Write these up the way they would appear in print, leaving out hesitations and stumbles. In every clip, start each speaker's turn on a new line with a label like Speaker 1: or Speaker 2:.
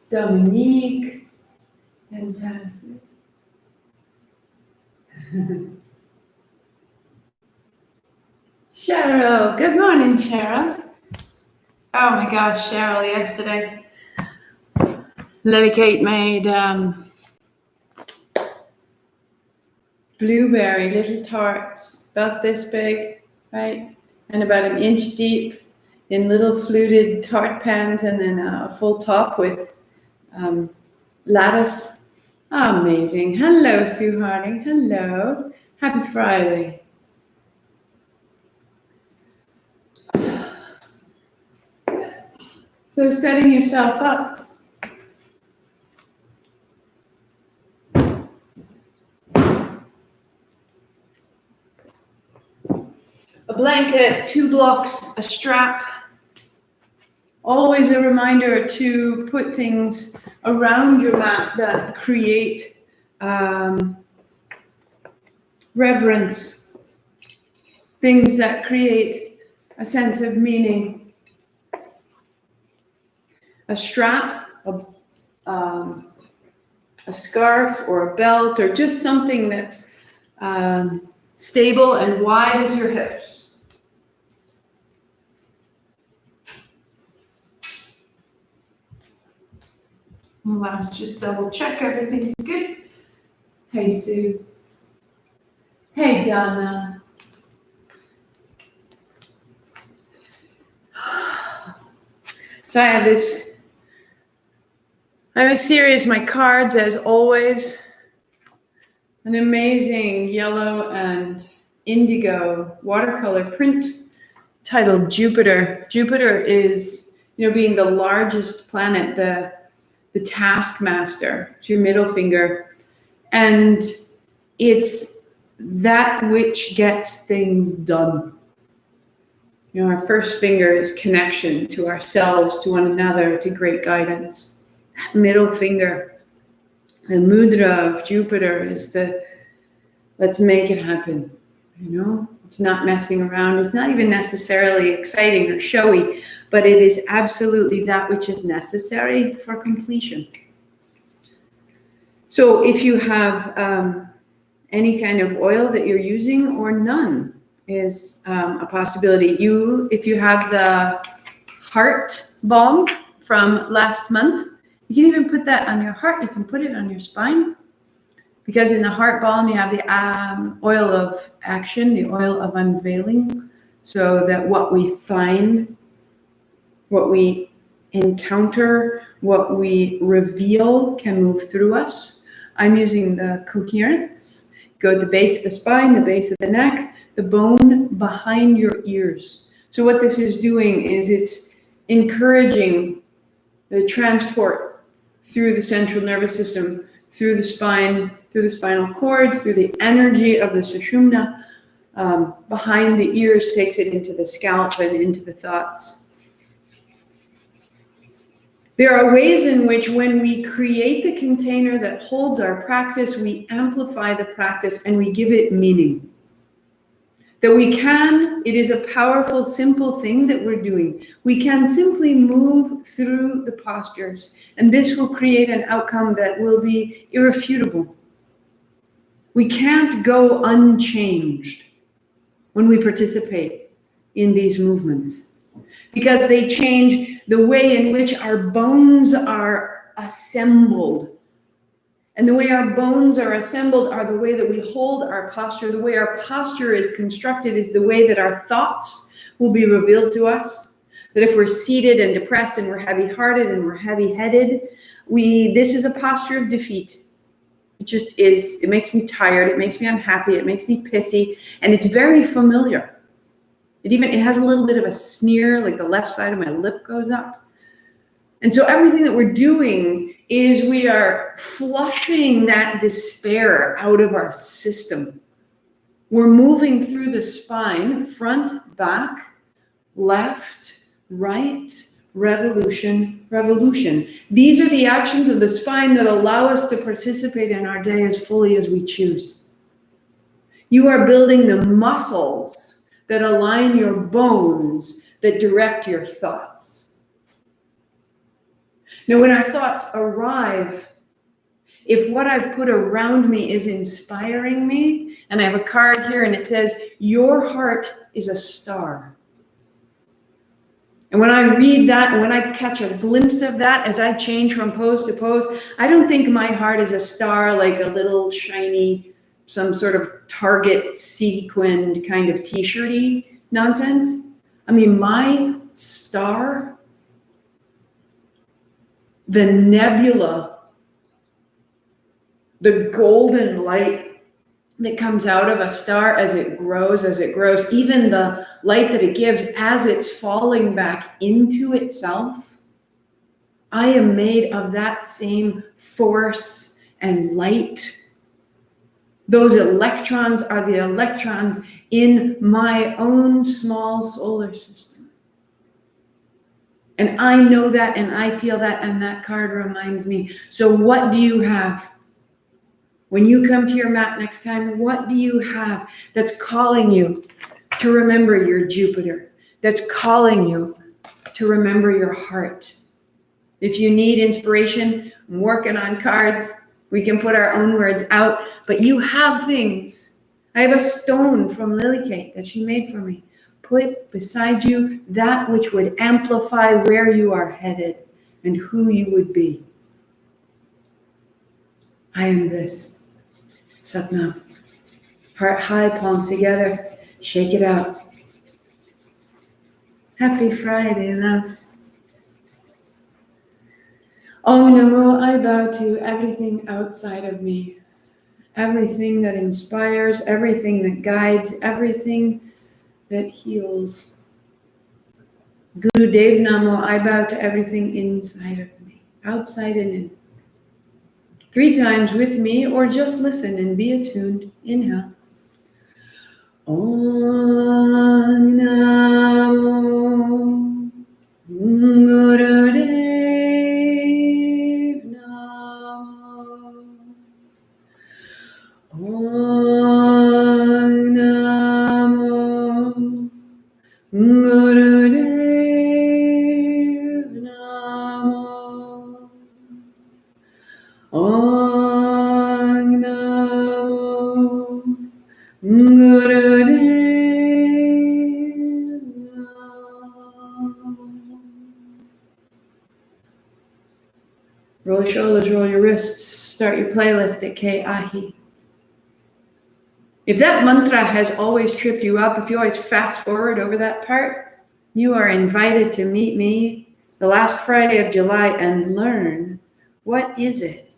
Speaker 1: Dominique. Fantastic. Cheryl. Good morning, Cheryl. Oh my gosh, Cheryl, yesterday. Lily Kate made blueberry little tarts, about this big, right? And about an inch deep in little fluted tart pans, and then a full top with lattice. Amazing. Hello, Sue Harding. Hello. Happy Friday. So setting yourself up. A blanket, 2 blocks, a strap. Always a reminder to put things around your mat that create reverence, things that create a sense of meaning. A strap, a scarf or a belt, or just something that's stable and wide as your hips. Well, let's just double check everything is good. Hey, Sue. Hey, Donna. So I have a series, my cards as always, an amazing yellow and indigo watercolor print titled Jupiter. Jupiter is, being the largest planet, the taskmaster, it's your middle finger. And it's that which gets things done. Our first finger is connection to ourselves, to one another, to great guidance. That middle finger, the mudra of Jupiter, is the let's make it happen. It's not messing around. It's not even necessarily exciting or showy, but it is absolutely that which is necessary for completion. So if you have any kind of oil that you're using, or none, is a possibility. If you have the heart balm from last month, you can even put that on your heart. You can put it on your spine, because in the heart balm you have the oil of action, the oil of unveiling, so that what we find, what we encounter, what we reveal can move through us. I'm using the coherence. Go to the base of the spine, the base of the neck, the bone behind your ears. So what this is doing is it's encouraging the transport through the central nervous system, through the spine, through the spinal cord, through the energy of the sushumna, behind the ears, takes it into the scalp and into the thoughts. There are ways in which, when we create the container that holds our practice, we amplify the practice and we give it meaning. That it is a powerful, simple thing that we're doing. We can simply move through the postures, and this will create an outcome that will be irrefutable. We can't go unchanged when we participate in these movements, because they change the way in which our bones are assembled. And the way our bones are assembled are the way that we hold our posture. The way our posture is constructed is the way that our thoughts will be revealed to us. That if we're seated and depressed and we're heavy-hearted and we're heavy-headed, this is a posture of defeat. It just is. It makes me tired. It makes me unhappy. It makes me pissy. And it's very familiar. It has a little bit of a sneer, like the left side of my lip goes up. And so everything that we're doing is we are flushing that despair out of our system. We're moving through the spine, front, back, left, right, revolution, revolution. These are the actions of the spine that allow us to participate in our day as fully as we choose. You are building the muscles that align your bones, that direct your thoughts. Now, when our thoughts arrive, if what I've put around me is inspiring me, and I have a card here and it says, your heart is a star. And when I read that, and when I catch a glimpse of that, as I change from pose to pose, I don't think my heart is a star like a little shiny, some sort of Target sequined kind of t-shirty nonsense. I mean, my star, the nebula, the golden light that comes out of a star as it grows, even the light that it gives as it's falling back into itself, I am made of that same force and light. Those electrons are the electrons in my own small solar system. And I know that, and I feel that, and that card reminds me. So what do you have? When you come to your mat next time, what do you have that's calling you to remember your Jupiter? That's calling you to remember your heart? If you need inspiration, I'm working on cards. We can put our own words out, but you have things. I have a stone from Lily Kate that she made for me. Put beside you that which would amplify where you are headed and who you would be. I am this. Satnam. Heart high, palms together. Shake it out. Happy Friday, loves. Om Namo, I bow to everything outside of me. Everything that inspires, everything that guides, everything that heals. Guru Dev Namo, I bow to everything inside of me, outside and in. 3 times with me, or just listen and be attuned. Inhale. Om Namo Guru Dev Namo. Om Namo Guru Dev Namo. Om Namo Guru Dev Namo. Roll your shoulders, roll your wrists. Start your playlist at K Ahi. If that mantra has always tripped you up, if you always fast forward over that part, you are invited to meet me the last Friday of July and learn what is it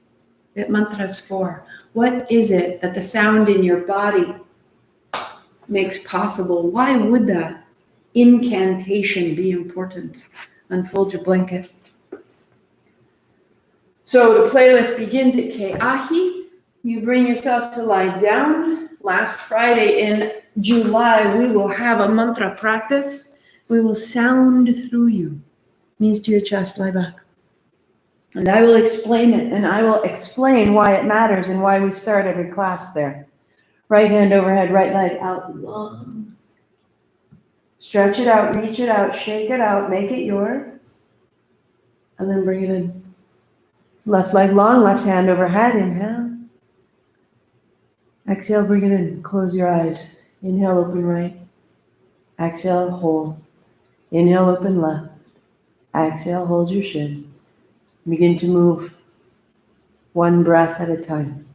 Speaker 1: that mantra's for? What is it that the sound in your body makes possible? Why would that incantation be important? Unfold your blanket. So the playlist begins at Ke Ahi. You bring yourself to lie down. Last Friday in July, we will have a mantra practice. We will sound through you. Knees to your chest, lie back. And I will explain it, and I will explain why it matters and why we start every class there. Right hand overhead, right leg out long. Stretch it out, reach it out, shake it out, make it yours. And then bring it in. Left leg long, left hand overhead, inhale. Exhale, bring it in, close your eyes. Inhale, open right. Exhale, hold. Inhale, open left. Exhale, hold your shin. Begin to move one breath at a time.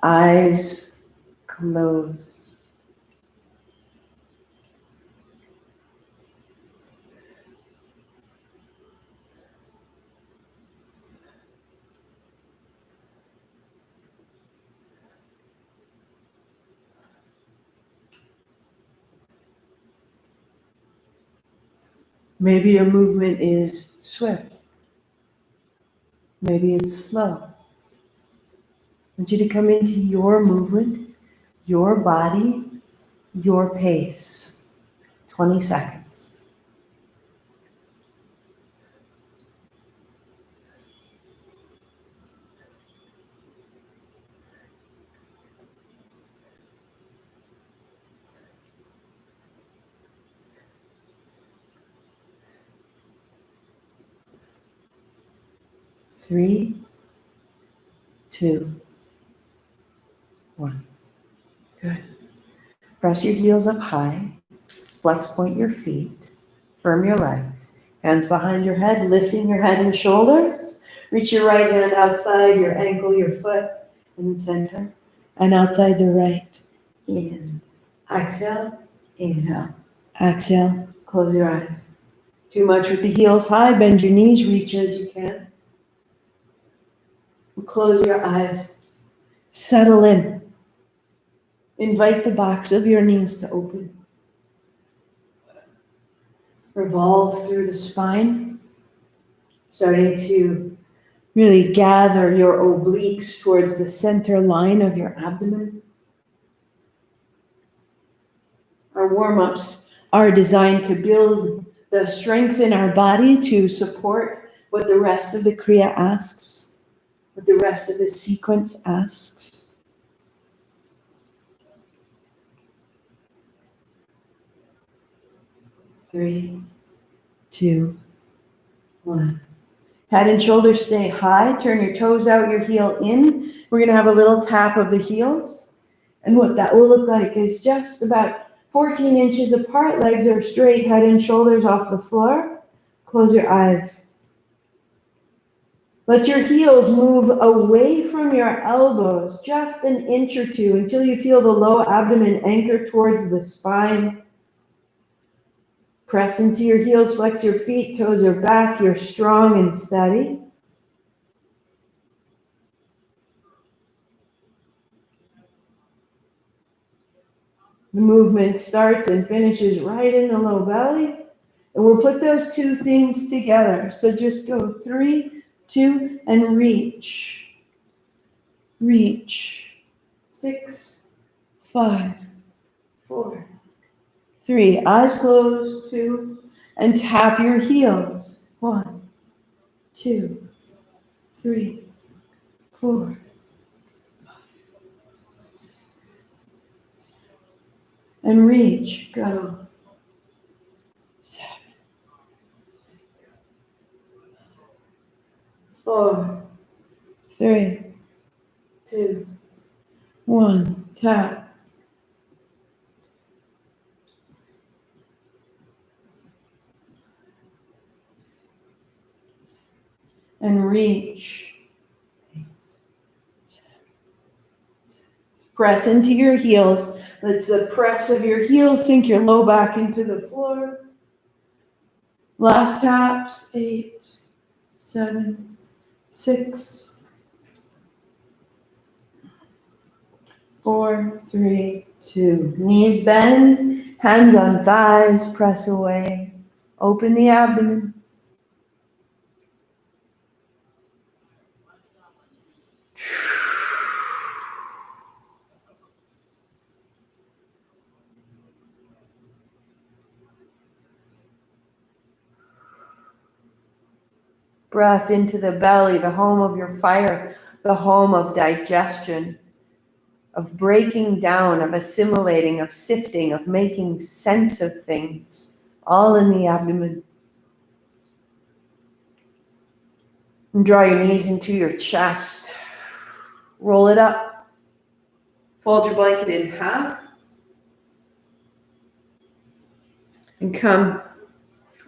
Speaker 1: Eyes closed. Maybe your movement is swift. Maybe it's slow. I want you to come into your movement, your body, your pace. 20 seconds. 3, 2, 1. Good. Press your heels up high. Flex point your feet. Firm your legs. Hands behind your head, lifting your head and shoulders. Reach your right hand outside your ankle, your foot, in the center. And outside the right. In. Exhale. Inhale. Exhale. Close your eyes. Too much with the heels high. Bend your knees. Reach as you can. Close your eyes. Settle in. Invite the backs of your knees to open. Revolve through the spine. Starting to really gather your obliques towards the center line of your abdomen. Our warm-ups are designed to build the strength in our body to support what the rest of the Kriya asks, what the rest of the sequence asks. Three, two, one. Head and shoulders stay high. Turn your toes out, your heel in. We're going to have a little tap of the heels. And what that will look like is just about 14 inches apart. Legs are straight, head and shoulders off the floor. Close your eyes. Let your heels move away from your elbows, just an inch or two, until you feel the low abdomen anchor towards the spine. Press into your heels, flex your feet, toes are back, you're strong and steady. The movement starts and finishes right in the low belly. And we'll put those two things together. So just go 3, 2, and reach. Reach. 6, 5, 4, 3. Eyes closed. 2. And tap your heels. 1, 2, 3, 4. And reach. Go. 7, 6, 4, 3, 2, 1. Tap. And reach. Press into your heels. Let the press of your heels sink your low back into the floor. Last taps. 8, 7, 6, 4, 3, 2. Knees bend, hands on thighs, press away. Open the abdomen. Breath into the belly, the home of your fire, the home of digestion, of breaking down, of assimilating, of sifting, of making sense of things, all in the abdomen. And draw your knees into your chest. Roll it up. Fold your blanket in half. And come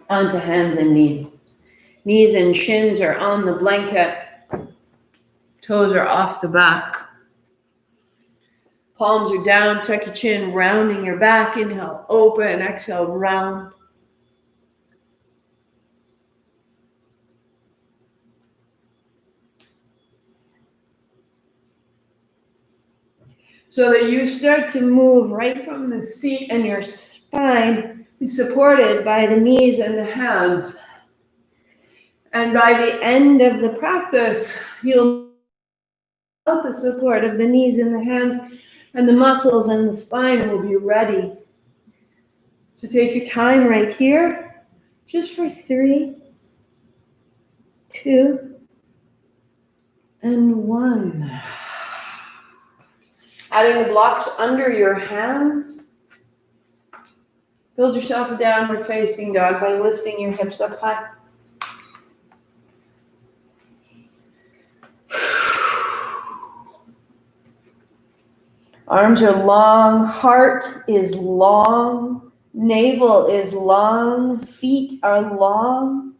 Speaker 1: onto hands and knees. Knees and shins are on the blanket. Toes are off the back. Palms are down. Tuck your chin, rounding your back. Inhale, open. Exhale, round. So that you start to move right from the seat, and your spine is supported by the knees and the hands. And by the end of the practice, you'll feel the support of the knees and the hands, and the muscles and the spine will be ready. So take your time right here, just for 3, 2, and 1. Adding the blocks under your hands. Build yourself a downward facing dog by lifting your hips up high.
Speaker 2: Arms are long, heart is long, navel is long, feet are long.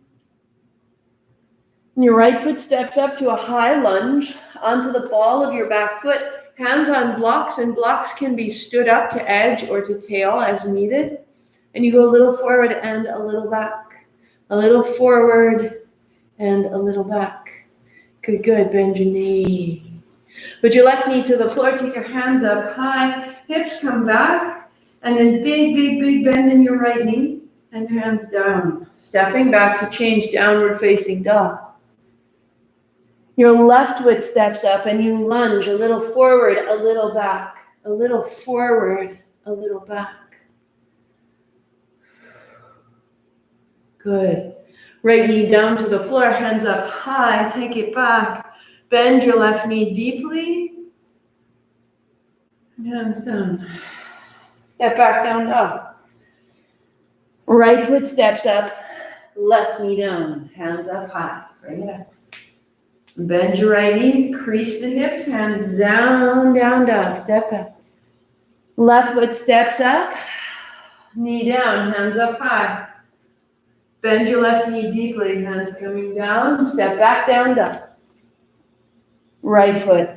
Speaker 2: And your right foot steps up to a high lunge onto the ball of your back foot, hands on blocks, and blocks can be stood up to edge or to tail as needed. And you go a little forward and a little back, a little forward and a little back. Good, good. Bend your knee. Put your left knee to the floor, take your hands up high, hips come back, and then big, big, big bend in your right knee, and hands down. Stepping back to change downward facing dog. Your left foot steps up and you lunge a little forward, a little back, a little forward, a little back. Good. Right knee down to the floor, hands up high, take it back. Bend your left knee deeply. Hands down. Step back, down dog. Right foot steps up, left knee down, hands up high. Bring it up. Bend your right knee, crease the hips, hands down, down dog. Step back. Left foot steps up, knee down, hands up high. Bend your left knee deeply, hands coming down, step back, down dog. Right foot.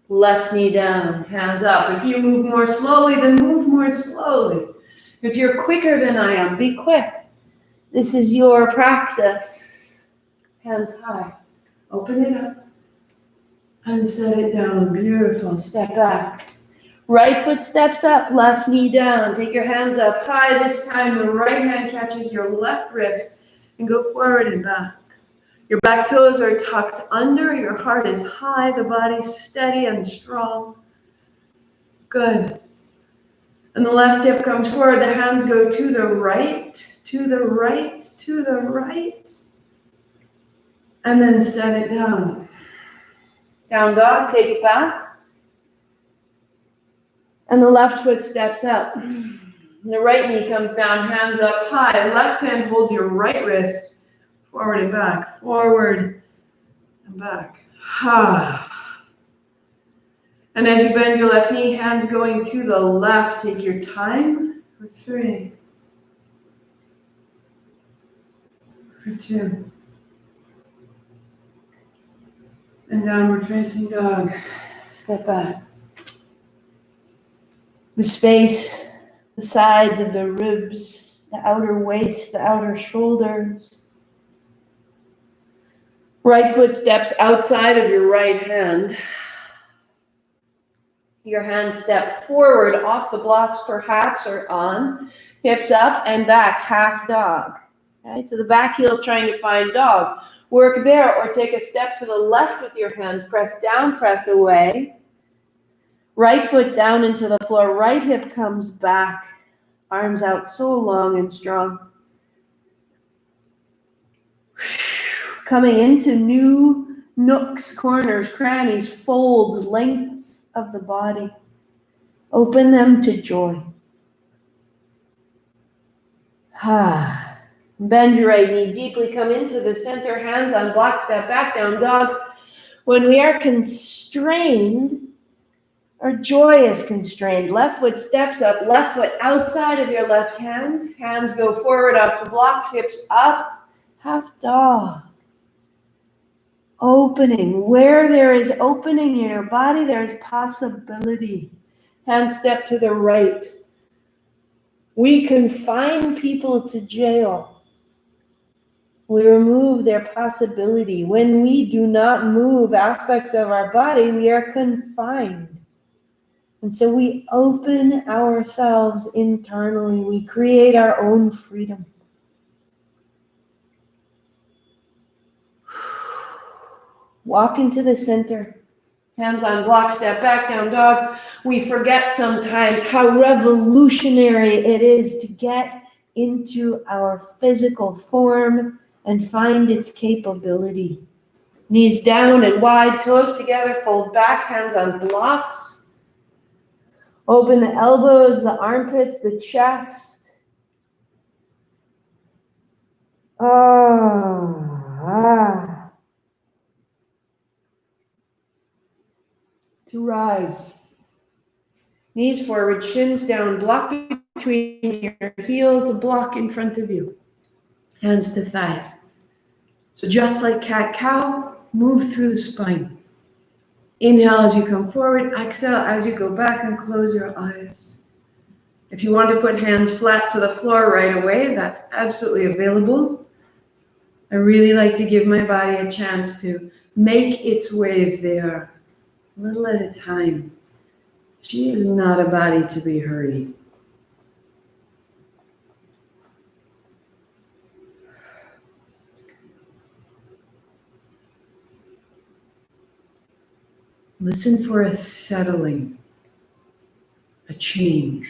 Speaker 2: Left knee down, hands up. If you move more slowly, then move more slowly. If you're quicker than I am, be quick. This is your practice. Hands high. Open it up and set it down. Beautiful. Step back. Right foot steps up, left knee down. Take your hands up high. This time the right hand catches your left wrist and go forward and back. Your back toes are tucked under, your heart is high, the body's steady and strong. Good. And the left hip comes forward, the hands go to the right, to the right, to the right. And then set it down. Down dog, take it back. And the left foot steps up. The right knee comes down, hands up high. Left hand holds your right wrist. Forward and back, forward and back. And as you bend your left knee, hands going to the left, take your time for 3, for 2. And downward facing dog. Step back. The space, the sides of the ribs, the outer waist, the outer shoulders. Right foot steps outside of your right hand. Your hands step forward off the blocks perhaps or on. Hips up and back, half dog. Right? So the back heel is trying to find dog. Work there or take a step to the left with your hands. Press down, press away. Right foot down into the floor. Right hip comes back. Arms out so long and strong. Coming into new nooks, corners, crannies, folds, lengths of the body. Open them to joy. Bend your right knee deeply. Come into the center. Hands on block. Step back, down dog. When we are constrained, our joy is constrained. Left foot steps up. Left foot outside of your left hand. Hands go forward off the blocks. Hips up. Half dog. Opening. Where there is opening in your body, there is possibility. Hands step to the right. We confine people to jail. We remove their possibility. When we do not move aspects of our body, we are confined. And so we open ourselves internally. We create our own freedom. Walk into the center. Hands on block, step back, down dog. We forget sometimes how revolutionary it is to get into our physical form and find its capability. Knees down and wide, toes together, fold back, hands on blocks. Open the elbows, the armpits, the chest. To rise.
Speaker 1: Knees forward, shins down, block between your heels, a block in front of you. Hands to thighs. So just like cat-cow, move through the spine. Inhale as you come forward, exhale as you go back and close your eyes. If you want to put hands flat to the floor right away, that's absolutely available. I really like to give my body a chance to make its way there, a little at a time. She is not a body to be hurried. Listen for a settling, a change.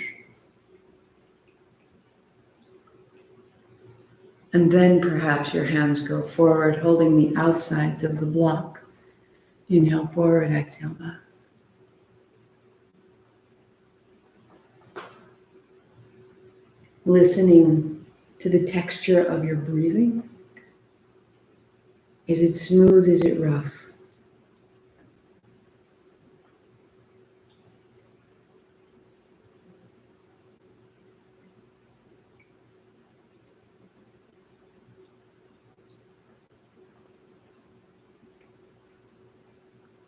Speaker 1: And then perhaps your hands go forward, holding the outsides of the block. Inhale forward, exhale back. Listening to the texture of your breathing. Is it smooth? Is it rough?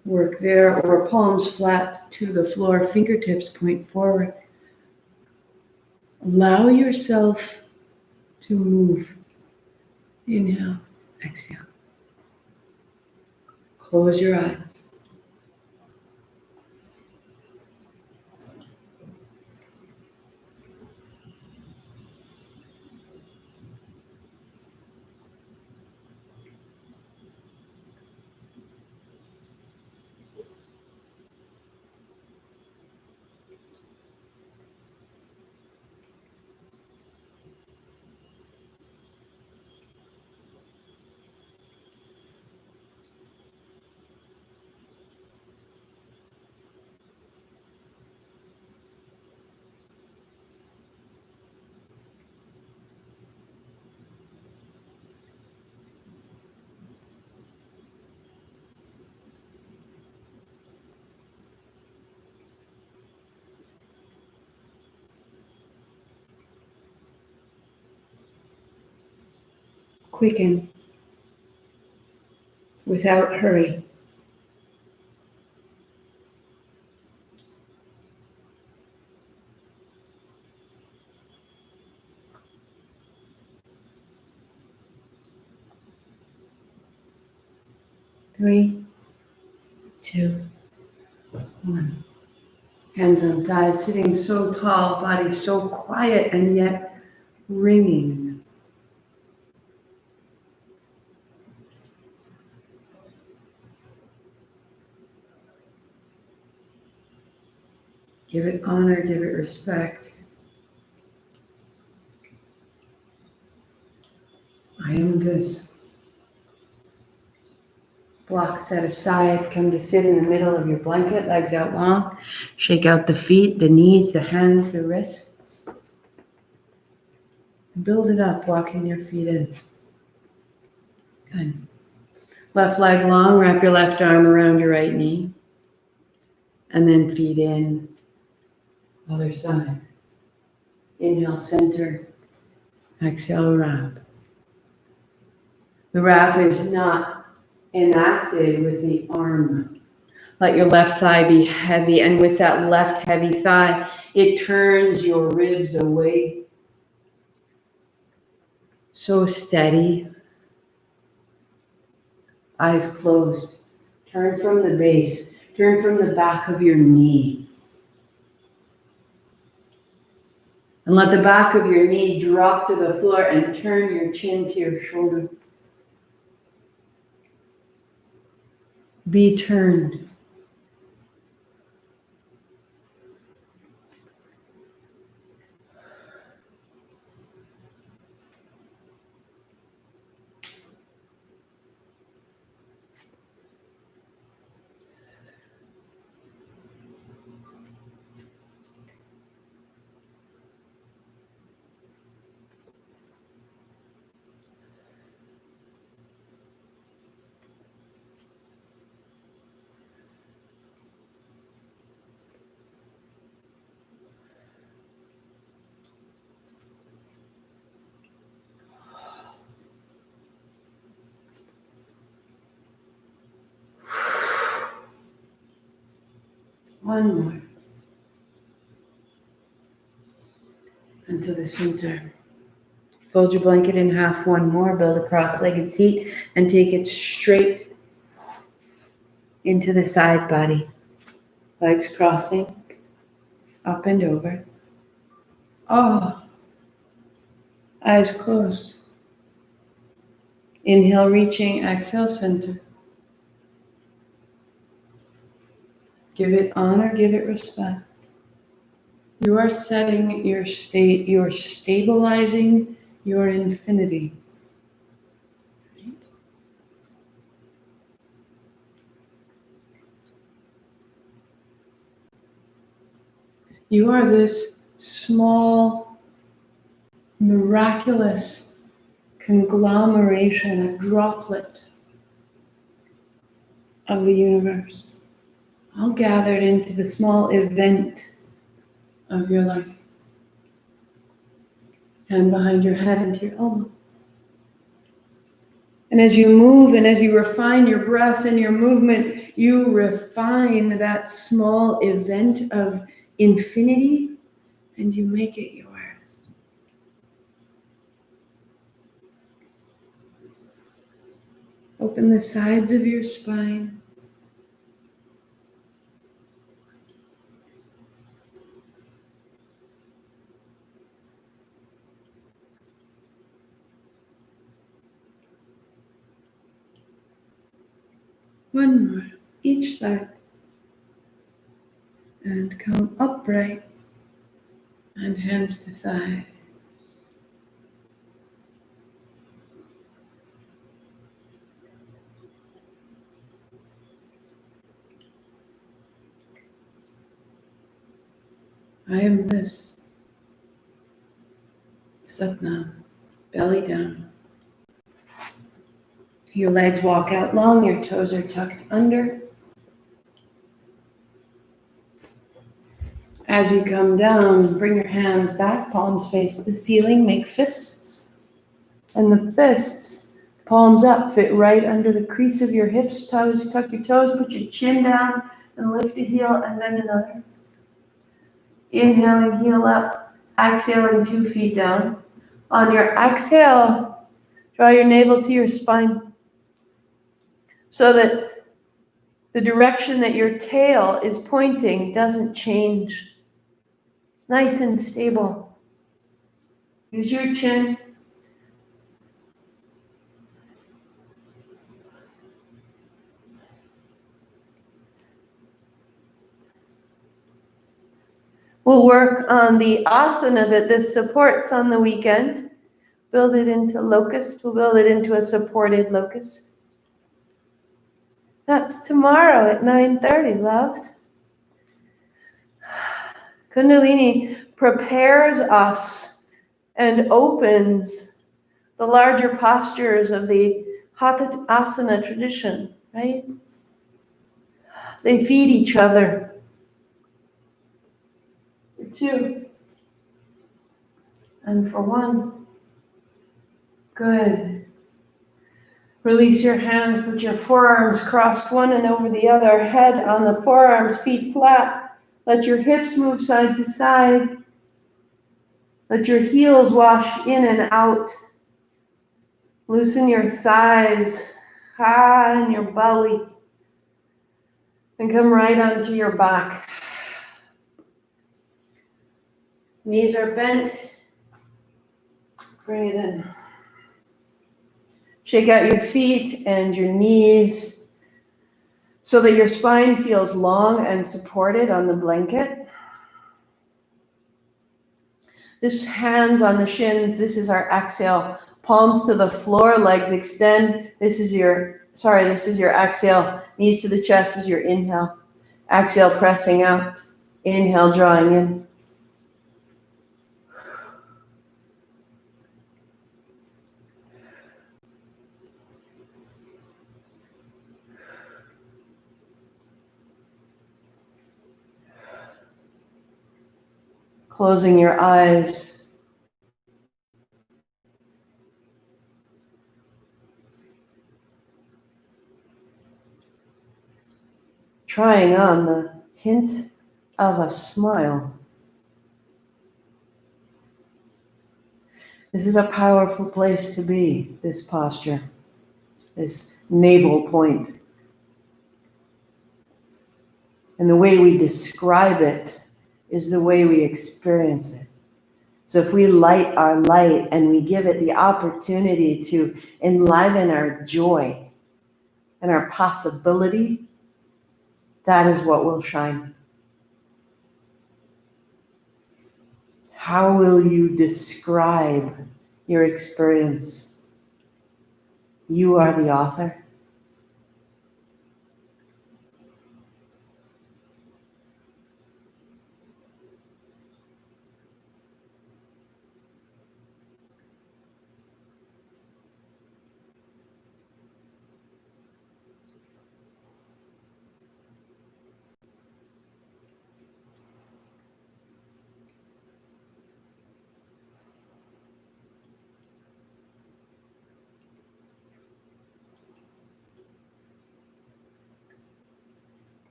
Speaker 1: Work there, or palms flat to the floor, fingertips point forward. Allow yourself to move. Inhale, exhale. Close your eyes. Quicken without hurry. Three, two, one. Hands on thighs, sitting so tall, body so quiet and yet ringing. Give it honor, give it respect. I am this. Block set aside. Come to sit in the middle of your blanket, legs out long. Shake out the feet, the knees, the hands, the wrists. Build it up, walking your feet in. Good. Left leg long, wrap your left arm around your right knee. And then feet in. Other side. Inhale, center. Exhale, wrap. The wrap is not enacted with the arm. Let your left thigh be heavy, and with that left heavy thigh, it turns your ribs away. So steady. Eyes closed. Turn from the base. Turn from the back of your knee. And let the back of your knee drop to the floor and turn your chin to your shoulder. Be turned. One more. Into the center. Fold your blanket in half, one more. Build a cross-legged seat and take it straight into the side body. Legs crossing, up and over. Oh, eyes closed. Inhale, reaching, exhale, center. Give it honor, give it respect. You are setting your state, you are stabilizing your infinity. Right? You are this small, miraculous conglomeration, a droplet of the universe, all gathered into the small event of your life. Hand behind your head into your elbow. And as you move and as you refine your breath and your movement, you refine that small event of infinity and you make it yours. Open the sides of your spine. One more, each side. And come upright and hands to thigh. I am this. Satnam. Belly down. Your legs walk out long, your toes are tucked under. As you come down, bring your hands back, palms face the ceiling, make fists. And the fists, palms up, fit right under the crease of your hips, toes, tuck your toes, put your chin down and lift a heel and then another. Inhaling, heel up, exhaling 2 feet down. On your exhale, draw your navel to your spine so that the direction that your tail is pointing doesn't change. It's nice and stable. Use your chin. We'll work on the asana that this supports on the weekend. Build it into locust. We'll build it into a supported locust. That's tomorrow at 9:30, loves. Kundalini prepares us and opens the larger postures of the Hatha asana tradition, right? They feed each other. For 2. And for 1. Good. Release your hands, put your forearms crossed one and over the other, head on the forearms, feet flat. Let your hips move side to side. Let your heels wash in and out. Loosen your thighs, high in your belly. And come right onto your back. Knees are bent. Breathe in. Shake out your feet and your knees so that your spine feels long and supported on the blanket. This hands on the shins, this is our exhale. Palms to the floor, legs extend. This is your exhale. Knees to the chest is your inhale. Exhale, pressing out. Inhale, drawing in. Closing your eyes. Trying on the hint
Speaker 2: of a smile. This is a powerful place to be, this posture, this navel point. And the way we describe it is the way we experience it. So if we light our light and we give it the opportunity to enliven our joy and our possibility, that is what will shine. How will you describe your experience? You are the author.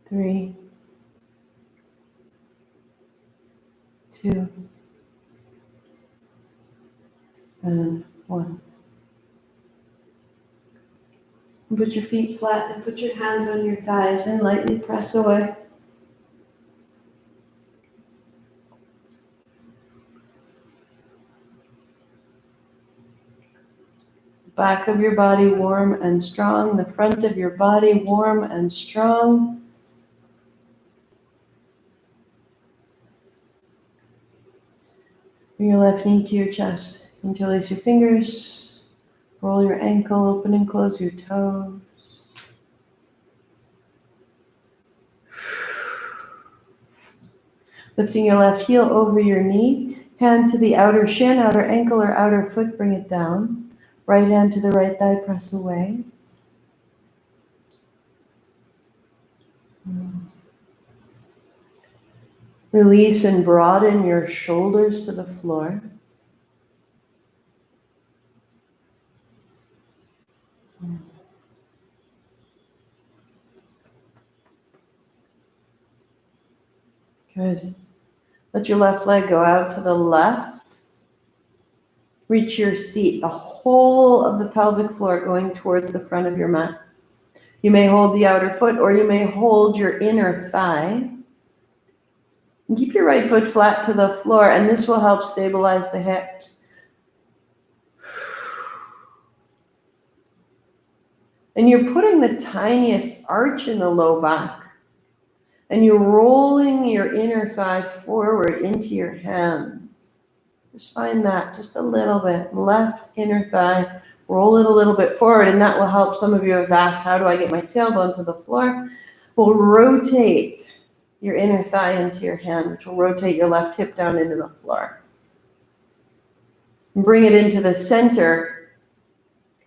Speaker 2: Three, two, and one. And put your feet flat and put your hands on your thighs and lightly press away. The back of your body warm and strong, the front of your body warm and strong. Bring your left knee to your chest. Interlace your fingers. Roll your ankle, open and close your toes. Lifting your left heel over your knee. Hand to the outer shin, outer ankle or outer foot, bring it down. Right hand to the right thigh, press away. Release and broaden your shoulders to the floor. Good. Let your left leg go out to the left. Reach your seat, the whole of the pelvic floor going towards the front of your mat. You may hold the outer foot or you may hold your inner thigh. And keep your right foot flat to the floor, and this will help stabilize the hips. And you're putting the tiniest arch in the low back. And you're rolling your inner thigh forward into your hands. Just find that just a little bit. Left inner thigh, roll it a little bit forward, and that will help. Some of you have asked, how do I get my tailbone to the floor? We'll rotate your inner thigh into your hand, which will rotate your left hip down into the floor. And bring it into the center.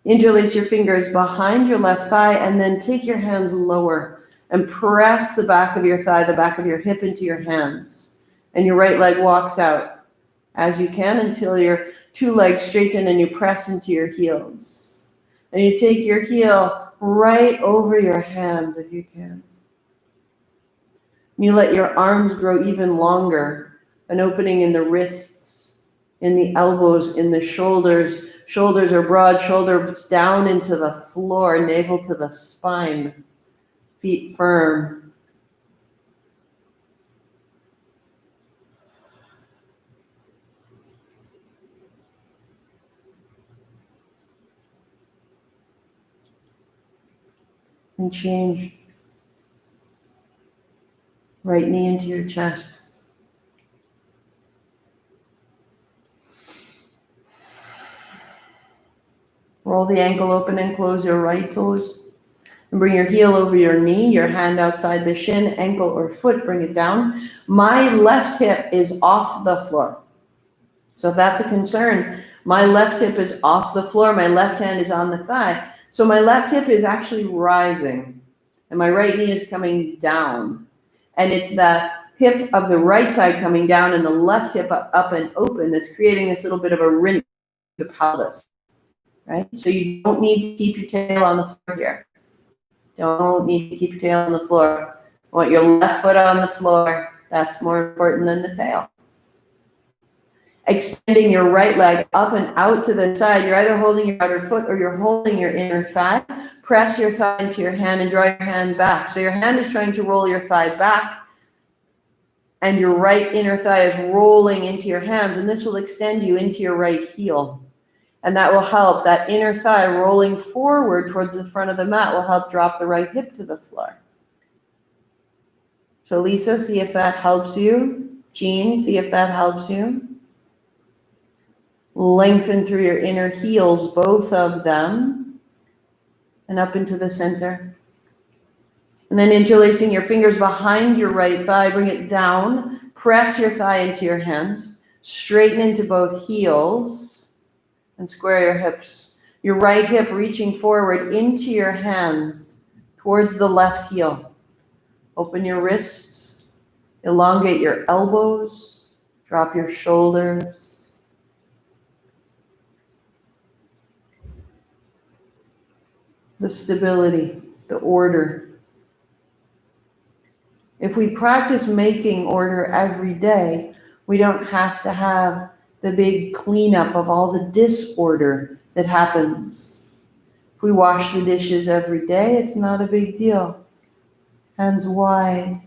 Speaker 2: Interlace your fingers behind your left thigh, and then take your hands lower and press the back of your thigh, the back of your hip into your hands. And your right leg walks out as you can until your two legs straighten and you press into your heels. And you take your heel right over your hands if you can. You let your arms grow even longer, an opening in the wrists, in the elbows, in the shoulders. Shoulders are broad, shoulders down into the floor, navel to the spine, feet firm. And change. Right knee into your chest. Roll the ankle open and close your right toes. And bring your heel over your knee, your hand outside the shin, ankle or foot, bring it down. My left hip is off the floor. So if that's a concern, my left hip is off the floor, my left hand is on the thigh. So my left hip is actually rising, and my right knee is coming down. And it's the hip of the right side coming down and the left hip up and open that's creating this little bit of a rinse to the pelvis, right? So you don't need to keep your tail on the floor here. Don't need to keep your tail on the floor. I want your left foot on the floor, That's more important than the tail. Extending your right leg up and out to the side. You're either holding your outer foot or you're holding your inner thigh. Press your thigh into your hand and draw your hand back. So your hand is trying to roll your thigh back, and your right inner thigh is rolling into your hands, and this will extend you into your right heel. And that will help. That inner thigh rolling forward towards the front of the mat will help drop the right hip to the floor. So Lisa, see if that helps you. Jean, see if that helps you. Lengthen through your inner heels, both of them, and up into the center. And then interlacing your fingers behind your right thigh, bring it down, press your thigh into your hands, straighten into both heels, and square your hips. Your right hip reaching forward into your hands towards the left heel. Open your wrists, elongate your elbows, drop your shoulders. The stability, the order. If we practice making order every day, we don't have to have the big cleanup of all the disorder that happens. If we wash the dishes every day, it's not a big deal. Hands wide,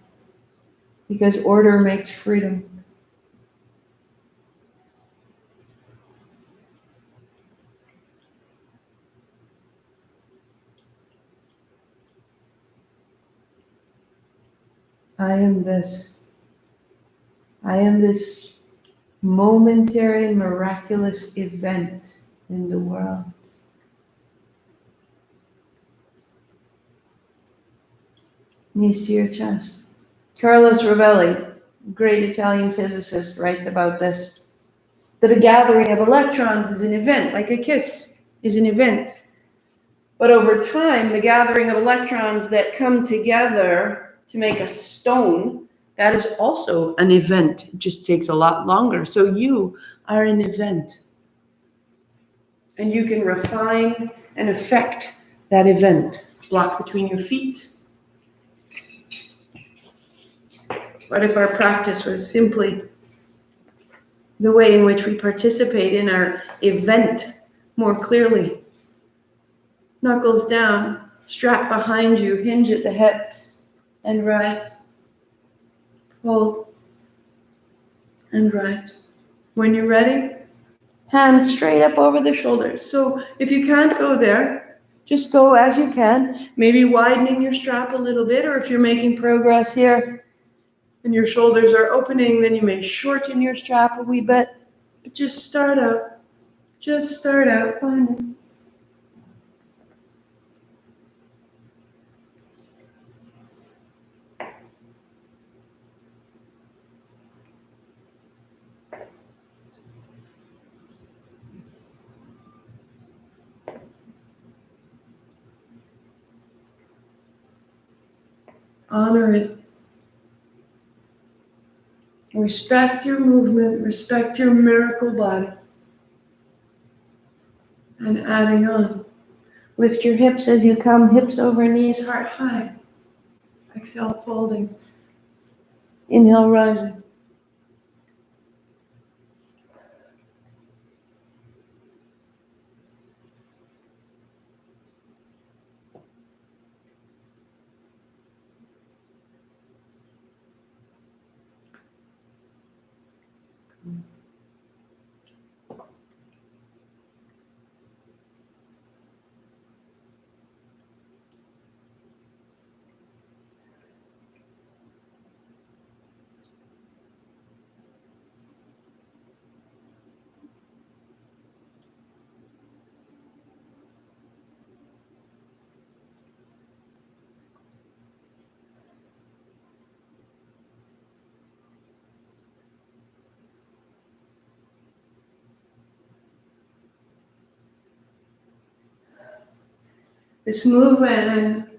Speaker 2: because order makes freedom. I am this. I am this momentary, miraculous event in the world. Knees to your chest. Carlos Rovelli, great Italian physicist, writes about this, that a gathering of electrons is an event, like a kiss is an event. But over time, the gathering of electrons that come together to make a stone, that is also an event. It just takes a lot longer. So you are an event. And you can refine and affect that event. Block between your feet. What if our practice was simply the way in which we participate in our event more clearly? Knuckles down, strap behind you, hinge at the hips, and rise. Hold, and rise. When you're ready, hands straight up over the shoulders. So if you can't go there, just go as you can, maybe widening your strap a little bit, or if you're making progress here, and your shoulders are opening, then you may shorten your strap a wee bit, but just start out fine. Honor it. Respect your movement, respect your miracle body. And adding on. Lift your hips as you come, hips over knees, heart high. Exhale, folding. Inhale, rising. This movement and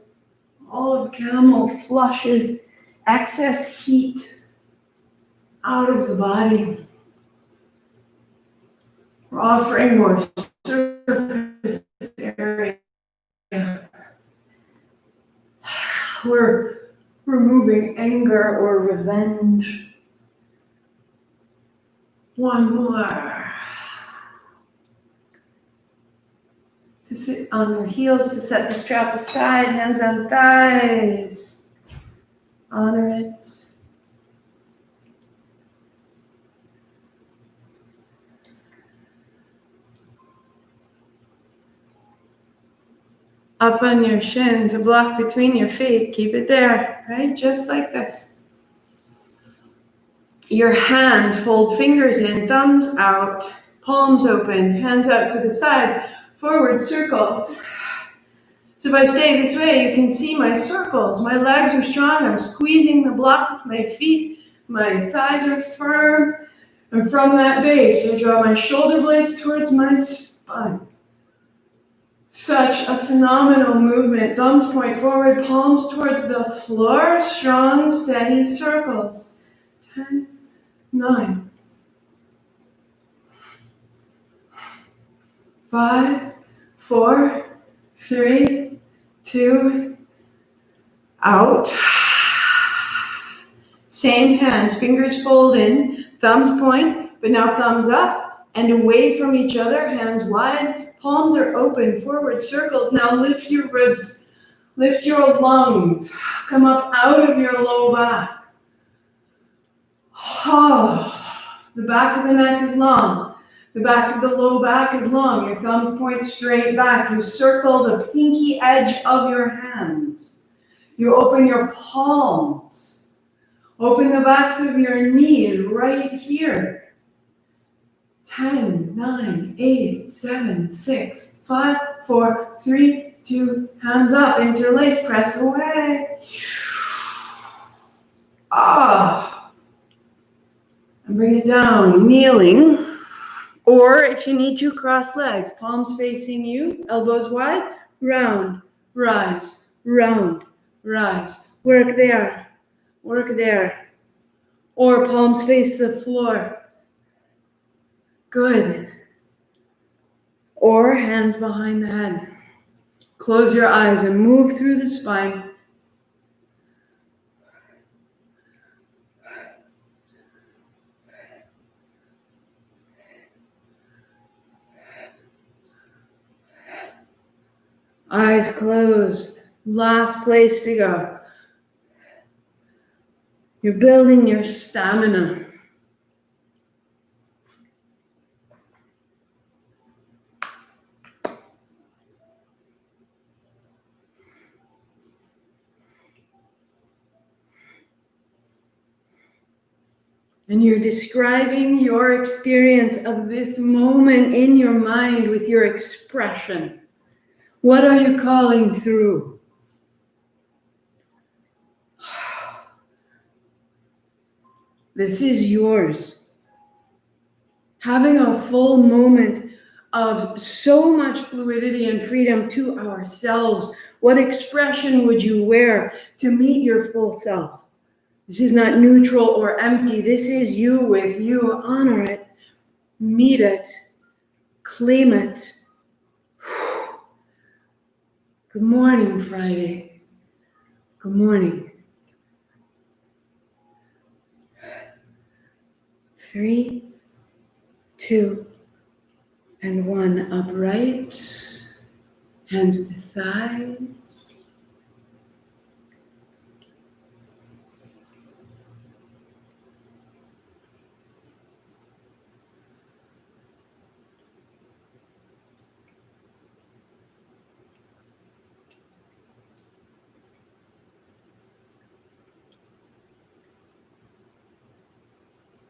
Speaker 2: all of camel flushes excess heat out of the body. We're offering more surface area. We're removing anger or revenge. One more. To sit on your heels, to set the strap aside, hands on thighs. Honor it. Up on your shins, a block between your feet. Keep it there, right? Just like this. Your hands, fold fingers in, thumbs out, palms open, hands out to the side, forward circles. So if I stay this way, you can see my circles. My legs are strong. I'm squeezing the block with my feet. My thighs are firm. And from that base, I draw my shoulder blades towards my spine. Such a phenomenal movement. Thumbs point forward, palms towards the floor. Strong, steady circles. 10, 9, 5, 4, 3, 2, out. Same hands, fingers fold in, thumbs point, but now thumbs up and away from each other, hands wide, palms are open, forward circles. Now lift your ribs, lift your lungs, come up out of your low back. The back of the neck is long. The back of the low back is long. Your thumbs point straight back. You circle the pinky edge of your hands. You open your palms. Open the backs of your knees right here. 10, 9, 8, 7, 6, 5, 4, 3, 2, hands up, interlace, press away. And bring it down, kneeling. Or if you need to, cross legs, palms facing you, elbows wide, round, rise, round, rise. Work there, work there. Or palms face the floor. Good. Or hands behind the head. Close your eyes and move through the spine. Eyes closed. Last place to go. You're building your stamina. And you're describing your experience of this moment in your mind with your expression. What are you calling through? This is yours. Having a full moment of so much fluidity and freedom to ourselves. What expression would you wear to meet your full self? This is not neutral or empty. This is you with you. Honor it. Meet it. Claim it. Good morning, Friday. Good morning. 3, 2, and 1. Upright. Hands to thighs.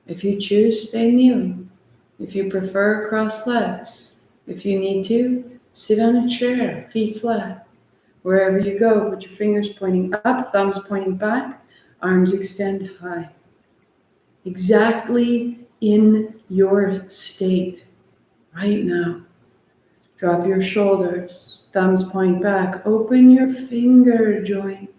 Speaker 2: If you choose, stay kneeling. If you prefer, cross legs. If you need to, sit on a chair, feet flat. Wherever you go, put your fingers pointing up, thumbs pointing back, arms extend high. Exactly in your state right now. Drop your shoulders, thumbs point back, open your finger joints.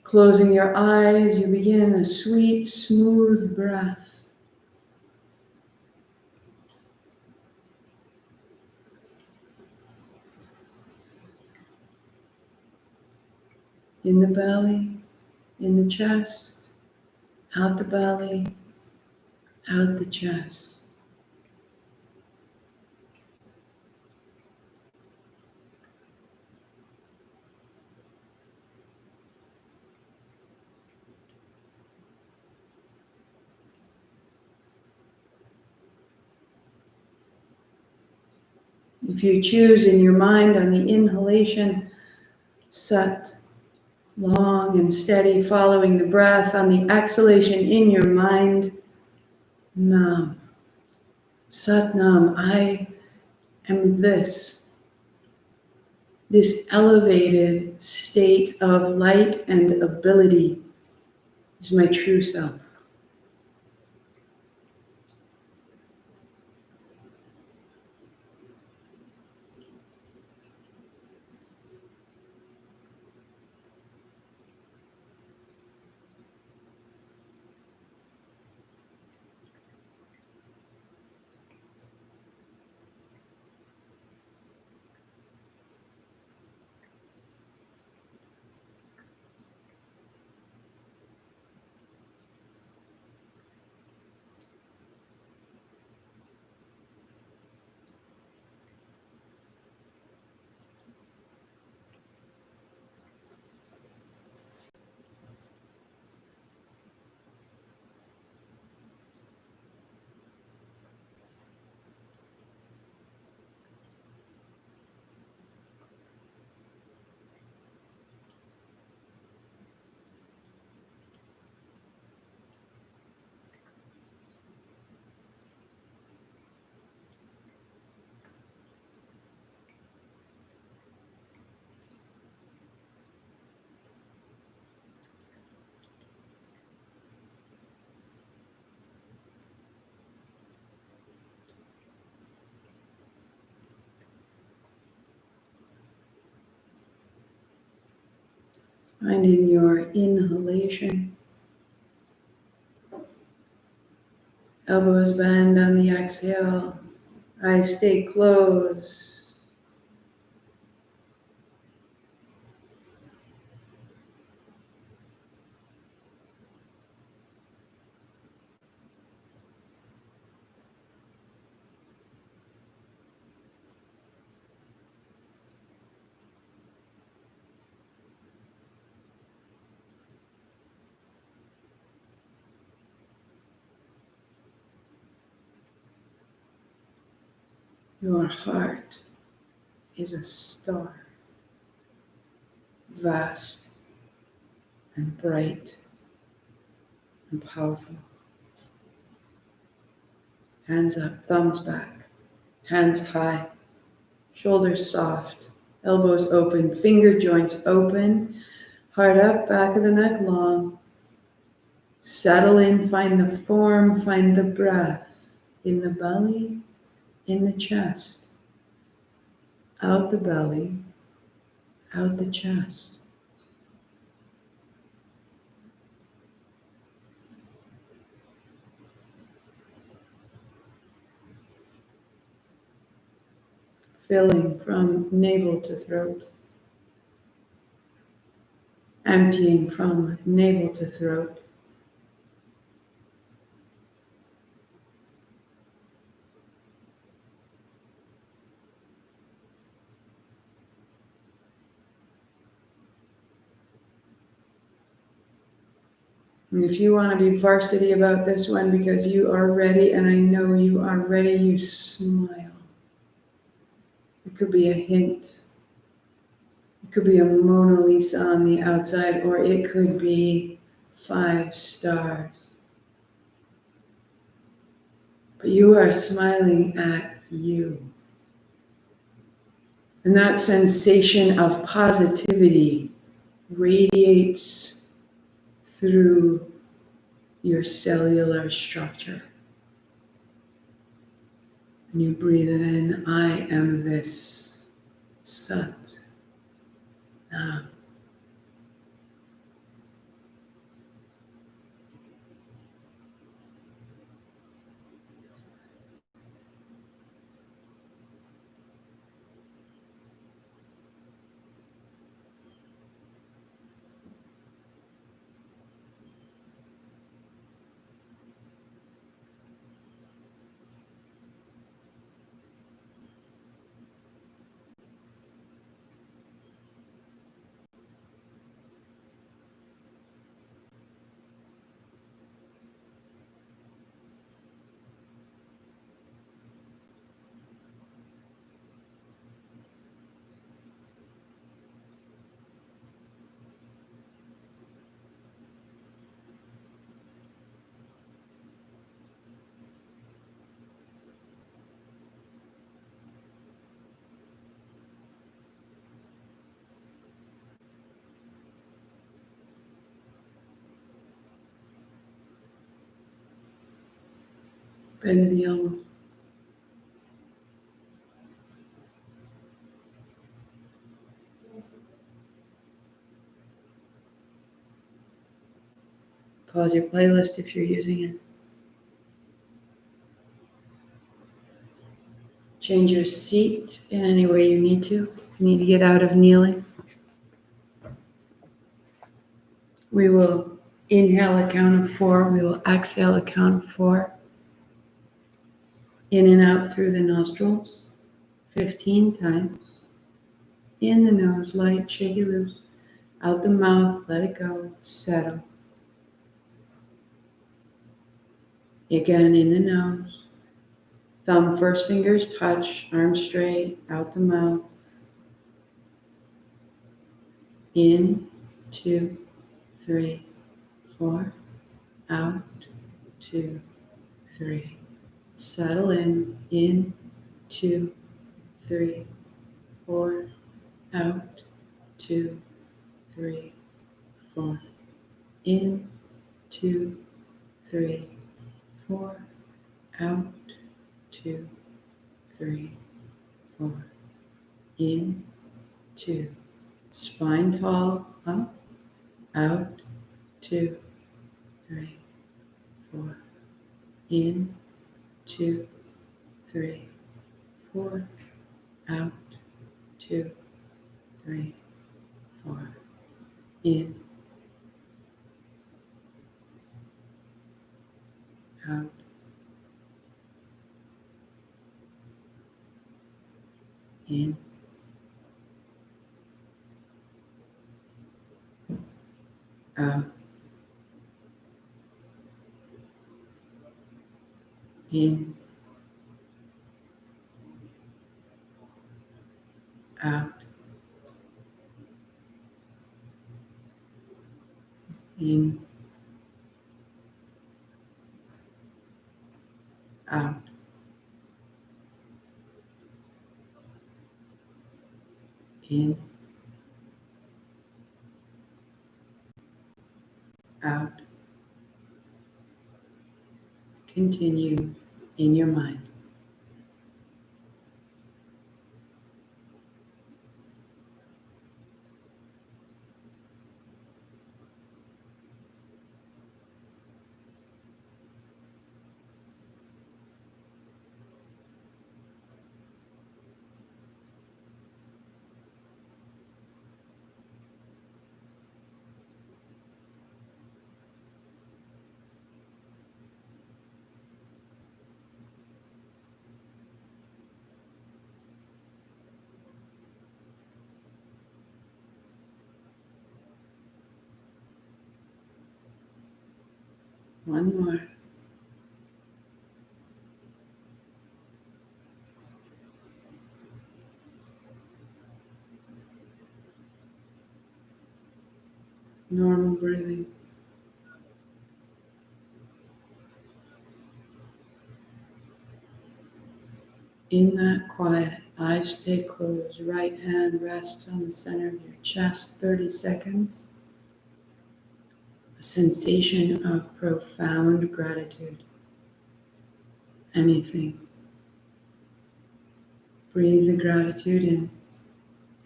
Speaker 2: Closing your eyes, you begin a sweet, smooth breath.
Speaker 1: In the belly, in the chest, out the belly, out the chest. If you choose in your mind on the inhalation, sat, long and steady, following the breath. On the exhalation in your mind, nam, sat nam, I am this elevated state of light and ability is my true self. Finding your inhalation. Elbows bend on the exhale. Eyes stay closed. Your heart is a star, vast and bright and powerful. Hands up, thumbs back, hands high, shoulders soft, elbows open, finger joints open, heart up, back of the neck long. Settle in, find the form, find the breath in the belly, in the chest, out the belly, out the chest. Filling from navel to throat. Emptying from navel to throat. And if you want to be varsity about this one because you are ready, and I know you are ready, you smile. It could be a hint. It could be a Mona Lisa on the outside, or it could be 5 stars. But you are smiling at you. And that sensation of positivity radiates through your cellular structure. And you breathe it in. I am this. Sat. Nam. Bend the elbow. Pause your playlist if you're using it. Change your seat in any way you need to. If you need to get out of kneeling. We will inhale a count of 4. We will exhale a count of 4. In and out through the nostrils 15 times. In the nose, light, shake it loose. Out the mouth, let it go, settle. Again, in the nose. Thumb, first fingers touch, arms straight, out the mouth. In, 2, 3, 4. Out, 2, 3. Settle in, 2, 3, 4. Out, 2, 3, 4. In, 2, 3, 4. Out, 2, 3, 4. In, 2. Spine tall, up, out, 2, 3, 4. In, 2, 3, 4. Out, 2, 3, 4. In, out. In, out. In, out. In, out. In, out. Continue in your mind. One more. Normal breathing. In that quiet, eyes stay closed, right hand rests on the center of your chest, 30 seconds. A sensation of profound gratitude. Anything. Breathe the gratitude in.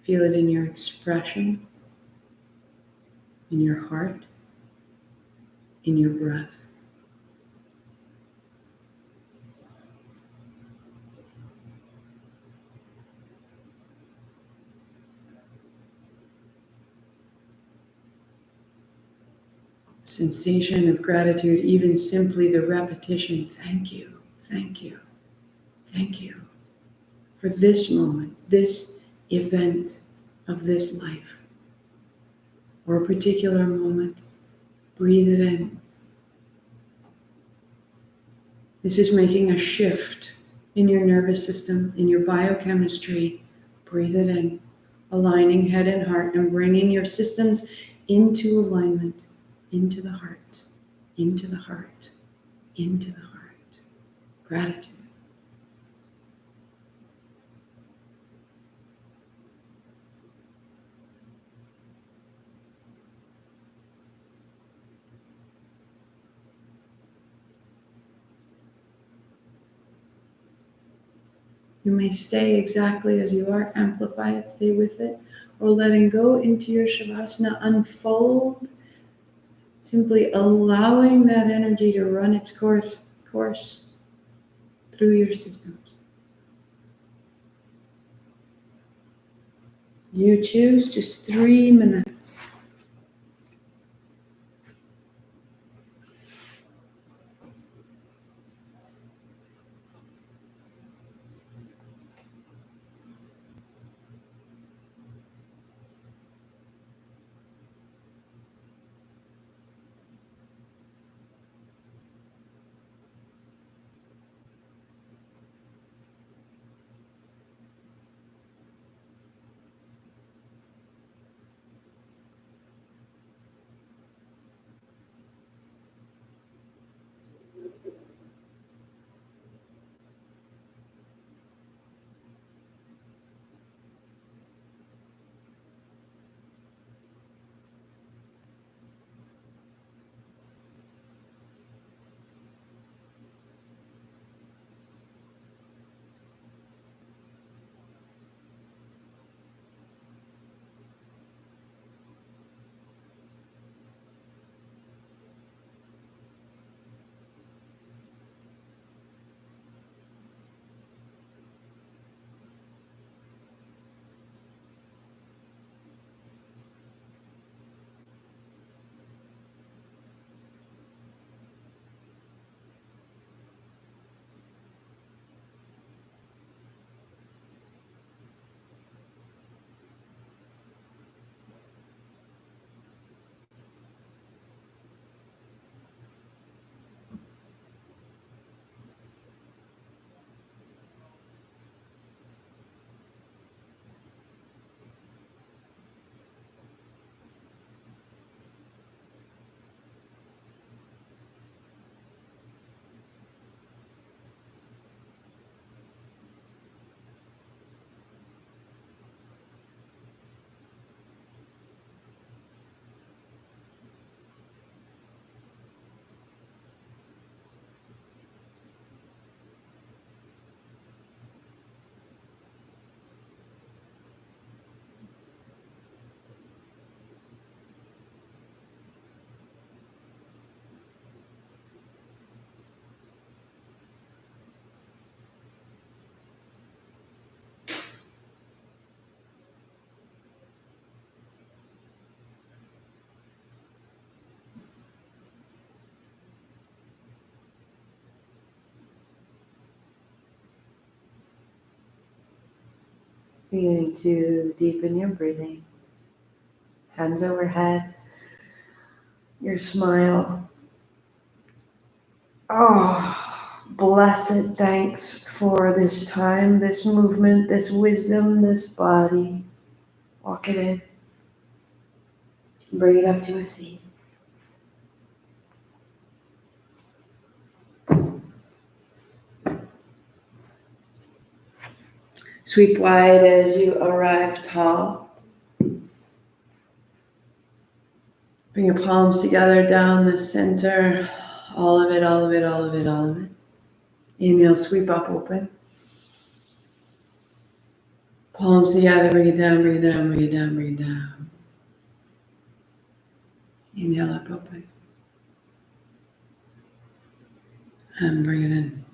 Speaker 1: Feel it in your expression, in your heart, in your breath. Sensation of gratitude, even simply the repetition, thank you, thank you, thank you for this moment, this event of this life, or a particular moment. Breathe it in. This is making a shift in your nervous system, in your biochemistry. Breathe it in, aligning head and heart and bringing your systems into alignment, into the heart, into the heart, into the heart. Gratitude. You may stay exactly as you are, amplify it, stay with it, or letting go into your Shavasana, unfold, simply allowing that energy to run its course through your systems. You choose just 3 minutes. Beginning to deepen your breathing. Hands overhead. Your smile. Oh, blessed thanks for this time, this movement, this wisdom, this body. Walk it in. Bring it up to a seat. Sweep wide as you arrive tall. Bring your palms together down the center. All of it, all of it, all of it, all of it. Inhale, sweep up, open. Palms together, bring it down, bring it down, bring it down, bring it down. Inhale up, open. And bring it in.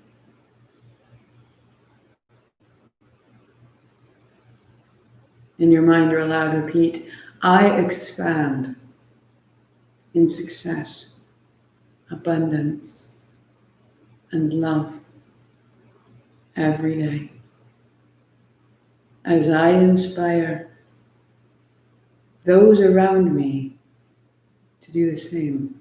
Speaker 1: In your mind or aloud, repeat, I expand in success, abundance, and love every day. As I inspire those around me to do the same.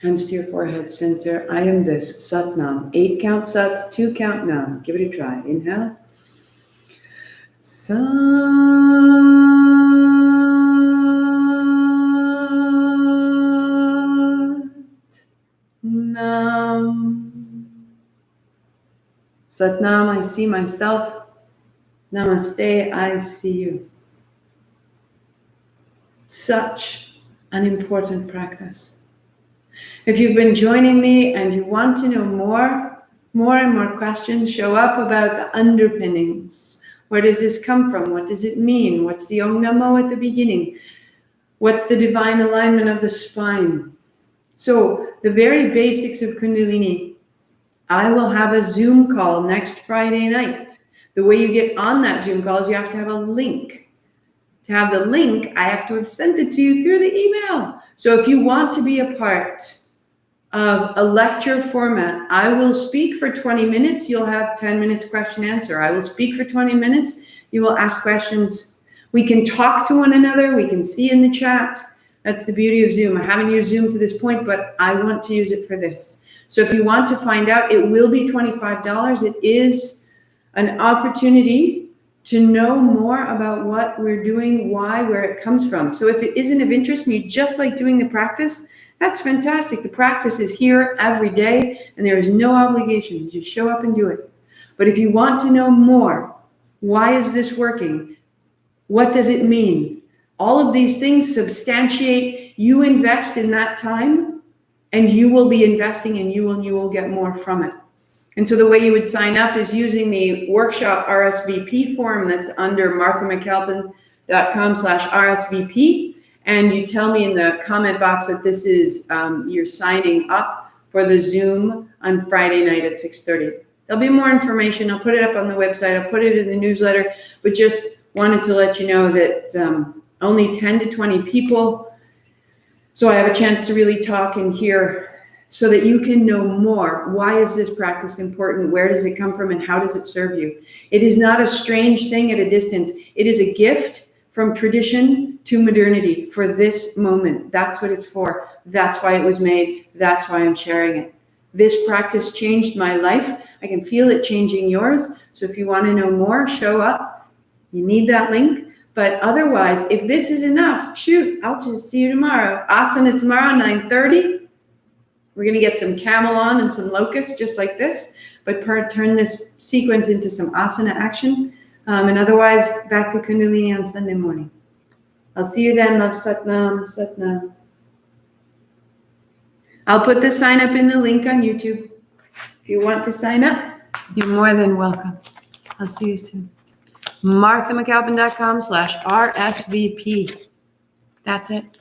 Speaker 1: Hands to your forehead center. I am this, Sat Nam. 8 count Sat, 2 count Nam. Give it a try. Inhale. Sat Nam. Sat Nam, I see myself. Namaste, I see you. Such an important practice. If you've been joining me and you want to know more, more and more questions show up about the underpinnings. Where does this come from? What does it mean? What's the Om Namo at the beginning? What's the divine alignment of the spine? So the very basics of Kundalini. I will have a Zoom call next Friday night. The way you get on that Zoom call is you have to have a link. To have the link, I have to have sent it to you through the email. So if you want to be a part of a lecture format, I will speak for 20 minutes. You'll have 10 minutes question answer. I will speak for 20 minutes. You will ask questions. We can talk to one another. We can see in the chat. That's the beauty of Zoom. I haven't used Zoom to this point, but I want to use it for this. So if you want to find out, it will be $25. It is an opportunity to know more about what we're doing, why, where it comes from. So if it isn't of interest and you just like doing the practice, that's fantastic. The practice is here every day and there is no obligation. You just show up and do it. But if you want to know more, why is this working? What does it mean? All of these things substantiate. You invest in that time and you will be investing and you will get more from it. And so the way you would sign up is using the workshop RSVP form that's under marthamcalpin.com/RSVP. And you tell me in the comment box that this is, you're signing up for the Zoom on Friday night at 6:30. There'll be more information. I'll put it up on the website. I'll put it in the newsletter, but just wanted to let you know that only 10 to 20 people. So I have a chance to really talk and hear so that you can know more. Why is this practice important? Where does it come from and how does it serve you? It is not a strange thing at a distance. It is a gift from tradition to modernity for this moment. That's what it's for. That's why it was made. That's why I'm sharing it. This practice changed my life. I can feel it changing yours. So if you want to know more, show up. You need that link. But otherwise, if this is enough, shoot, I'll just see you tomorrow. Asana tomorrow, 9:30. We're going to get some camel on and some locust, just like this, but turn this sequence into some asana action. And otherwise, back to Kundalini on Sunday morning. I'll see you then. Love, Satnam, Satnam. I'll put the sign up in the link on YouTube. If you want to sign up, you're more than welcome. I'll see you soon. marthamcalpin.com/RSVP. That's it.